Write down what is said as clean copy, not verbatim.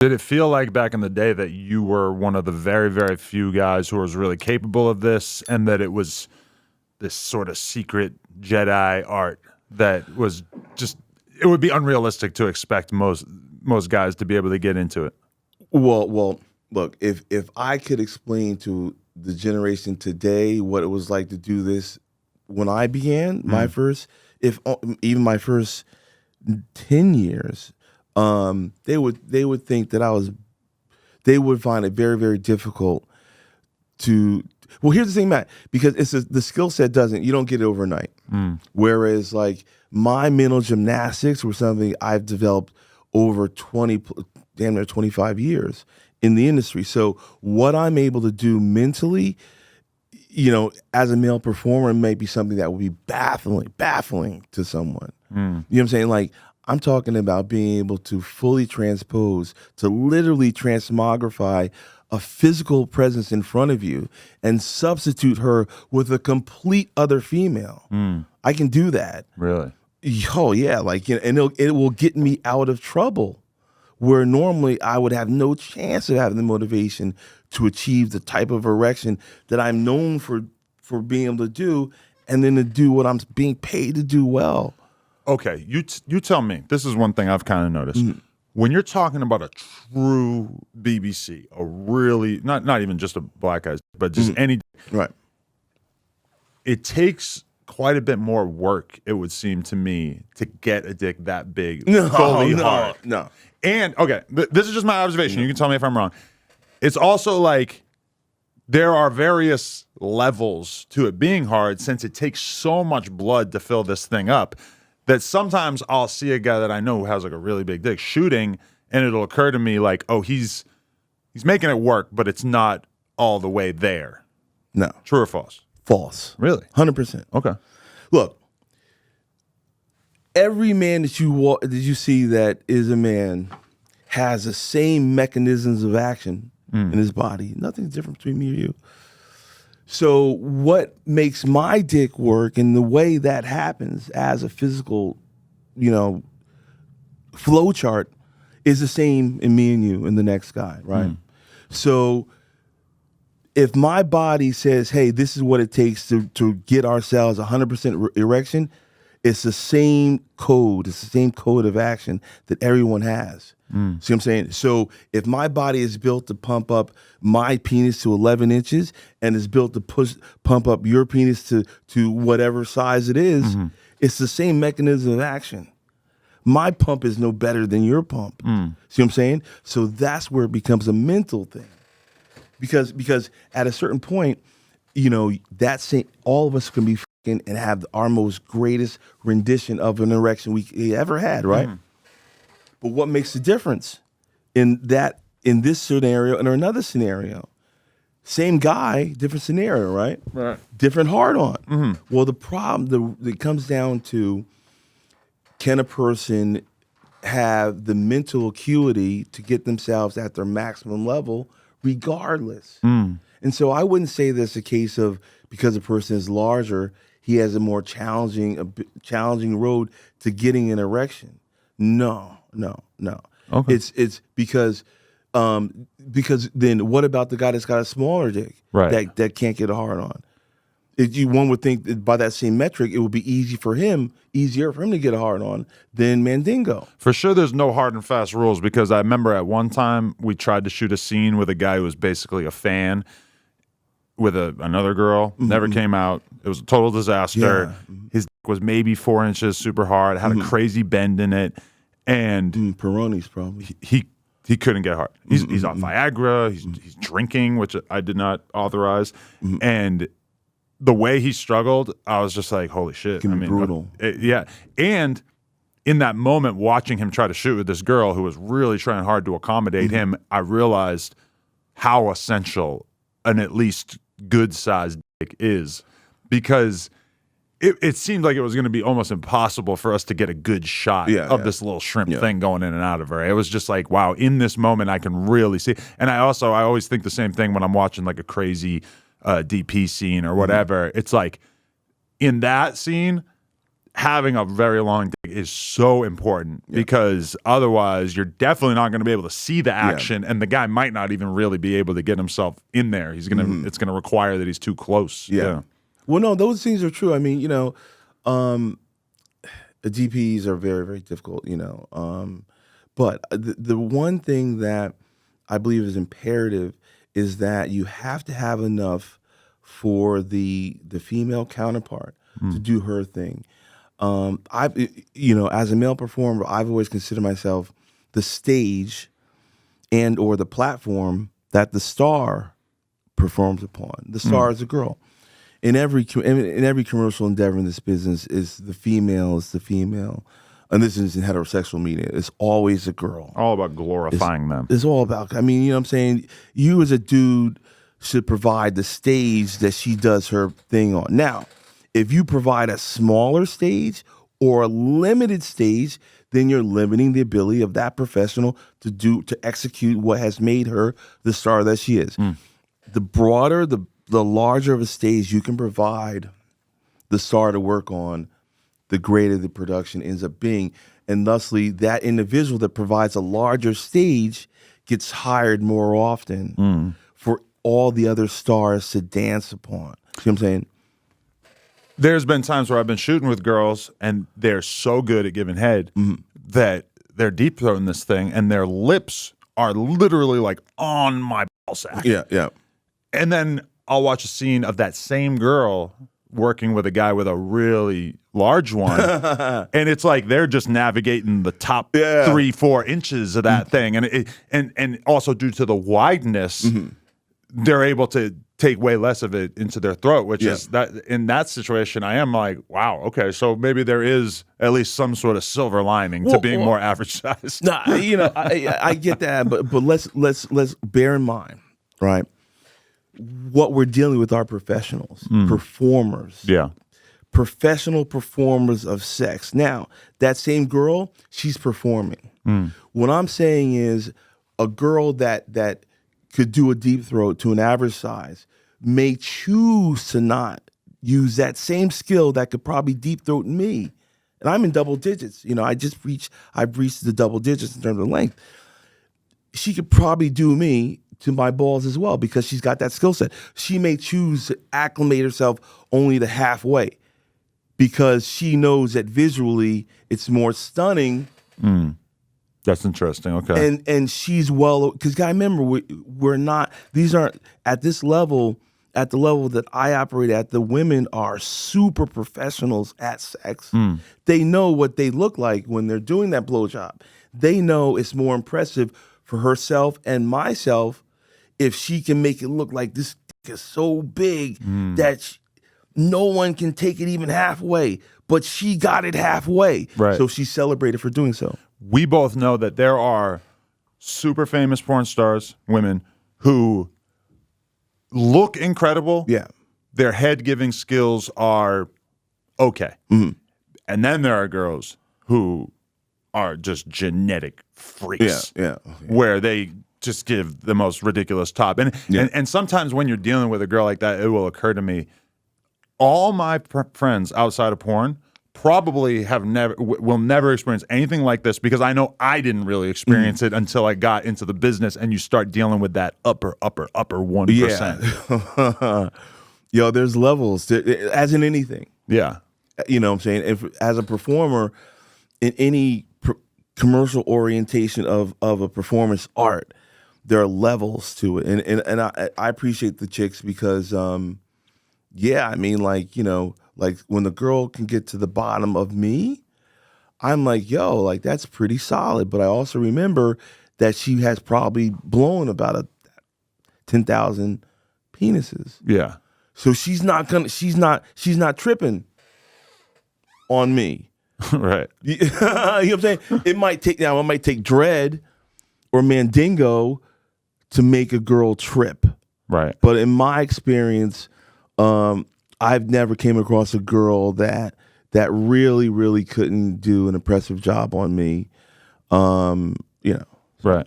Did it feel like back in the day that you were one of the very, very few guys who was really capable of this, and that it was this sort of secret Jedi art that was just, it would be unrealistic to expect most guys to be able to get into it? Well, look, if I could explain to the generation today what it was like to do this when I began my first, even my first 10 years, they would think that they would find it very, very difficult to. Well, here's the thing, Matt, because the skill set you don't get it overnight. Whereas like my mental gymnastics were something I've developed over 25 years in the industry. So what I'm able to do mentally, as a male performer, may be something that would be baffling to someone. You know what I'm saying? Like, I'm talking about being able to fully transpose, to literally transmogrify a physical presence in front of you and substitute her with a complete other female. I can do that. Really? Oh yeah, and it will get me out of trouble, where normally I would have no chance of having the motivation to achieve the type of erection that I'm known for being able to do, and then to do what I'm being paid to do well. Okay, you tell me. This is one thing I've kind of noticed. When you're talking about a true BBC, a really not even just a black guy, but just any, right? It takes quite a bit more work, it would seem to me, to get a dick that big, fully hard. No. And okay, this is just my observation. You can tell me if I'm wrong. It's also like there are various levels to it being hard, since it takes so much blood to fill this thing up, that sometimes I'll see a guy that I know who has like a really big dick shooting, and it'll occur to me like, oh, he's making it work, but it's not all the way there. No. True or false? False. Really? 100%. Okay. Look, every man that you see that is a man has the same mechanisms of action in his body. Nothing's different between me or you. So what makes my dick work, and the way that happens as a physical, flow chart, is the same in me and you and the next guy, right? So if my body says, hey, this is what it takes to get ourselves 100% erection, it's the same code. It's the same code of action that everyone has. See what I'm saying? So if my body is built to pump up my penis to 11 inches and is built to pump up your penis to whatever size it is, it's the same mechanism of action. My pump is no better than your pump. See what I'm saying? So that's where it becomes a mental thing. Because at a certain point, all of us can be fucking and have our most greatest rendition of an erection we ever had, right? But what makes the difference in this scenario and another scenario? Same guy, different scenario, right? Right. Different hard on. Well, the problem it comes down to, can a person have the mental acuity to get themselves at their maximum level regardless? And so I wouldn't say that's a case of because a person is larger, he has a more challenging road to getting an erection. No. Okay. It's because then what about the guy that's got a smaller dick, right, that can't get a hard on? One would think that by that same metric, it would be easier for him to get a hard on than Mandingo. For sure, there's no hard and fast rules, because I remember at one time we tried to shoot a scene with a guy who was basically a fan with another girl. Never came out. It was a total disaster. Yeah. His dick was maybe 4 inches, super hard, had a crazy bend in it, and Peroni's probably he couldn't get hard. He's on Viagra. He's drinking, which I did not authorize, and the way he struggled, I was just like, holy shit. It can be brutal. Yeah. And in that moment, watching him try to shoot with this girl who was really trying hard to accommodate him, I realized how essential an at least good-sized dick is, because it seemed like it was going to be almost impossible for us to get a good shot of this little shrimp thing going in and out of her. It was just like, wow, in this moment, I can really see. And I always think the same thing when I'm watching like a crazy DP scene or whatever. It's like, in that scene, having a very long dick is so important because otherwise you're definitely not going to be able to see the action, and the guy might not even really be able to get himself in there. He's gonna it's gonna require that he's too close. Yeah. Well, no, those things are true. I mean, the DPs are very, very difficult. But the one thing that I believe is imperative is that you have to have enough for the female counterpart to do her thing. As a male performer, I've always considered myself the stage and or the platform that the star performs upon. The star is a girl. In every commercial endeavor in this business, is the female, and this is in heterosexual media. It's always a girl. All about glorifying them. It's all about. I mean, you know what I'm saying? You as a dude should provide the stage that she does her thing on. Now, if you provide a smaller stage or a limited stage, then you're limiting the ability of that professional to execute what has made her the star that she is. The broader, the larger of a stage you can provide the star to work on, the greater the production ends up being. And thusly, that individual that provides a larger stage gets hired more often for all the other stars to dance upon. See what I'm saying? There's been times where I've been shooting with girls and they're so good at giving head that they're deep throating this thing and their lips are literally like on my ball sack. Yeah. And then I'll watch a scene of that same girl working with a guy with a really large one. And it's like they're just navigating the top 3-4 inches of that thing. And also due to the wideness, they're able to take way less of it into their throat, which is that in that situation, I am like, wow, okay, so maybe there is at least some sort of silver lining to being more average sized. No, I get that, but let's bear in mind, right? What we're dealing with are professionals, performers. Yeah. Professional performers of sex. Now, that same girl, she's performing. What I'm saying is a girl that could do a deep throat to an average size may choose to not use that same skill that could probably deep throat me. And I'm in double digits. I've reached the double digits in terms of length. She could probably do me to my balls as well because she's got that skill set. She may choose to acclimate herself only to halfway because she knows that visually it's more stunning. That's interesting. Okay. And she's because guys, remember, we're not, these aren't at this level, at the level that I operate at, the women are super professionals at sex. They know what they look like when they're doing that blowjob. They know it's more impressive for herself and myself if she can make it look like this dick is so big that no one can take it even halfway, but she got it halfway. Right. So she's celebrated for doing so. We both know that there are super famous porn stars, women, who look incredible. Yeah. Their head-giving skills are okay. And then there are girls who are just genetic freaks. Yeah. Where they just give the most ridiculous top. And sometimes when you're dealing with a girl like that, it will occur to me, all my friends outside of porn probably will never experience anything like this because I know I didn't really experience it until I got into the business and you start dealing with that upper 1%. Yo, there's levels as in anything. Yeah. You know what I'm saying? If as a performer in any commercial orientation of a performance art, there are levels to it. And I appreciate the chicks because I mean, like when the girl can get to the bottom of me, I'm like, yo, like that's pretty solid. But I also remember that she has probably blown about 10,000 penises. Yeah. So she's not tripping on me. Right. You know what I'm saying? It might take Dread or Mandingo to make a girl trip. Right. But in my experience, I've never came across a girl that really, really couldn't do an impressive job on me. Right.